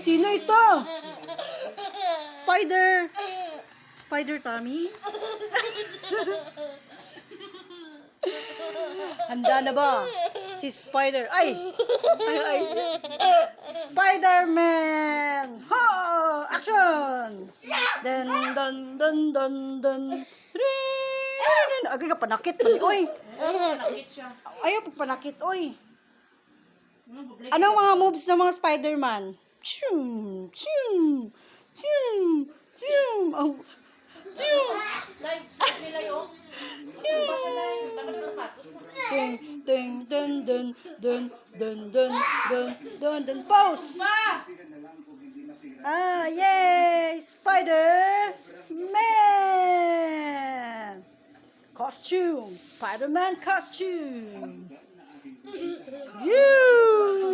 Sino ito? Spider. Spider Tommy? Handa na ba? Si Spider. Ay! Spider-Man! Ho! Action! Dun, dun, dun, dun, dun. Agay ka, panakit. Oy! Ayaw, panakit, oy. Anong mga moves ng mga Spider-Man? Chum! Chum! Chum! Chum! Oh. Chum! Slide nila yun. Dun, dun, dun, dun, dun, dun, dun, dun, dun, dun, pose! Ah, yay! Spider-Man! Costume! Spider-Man costume! You!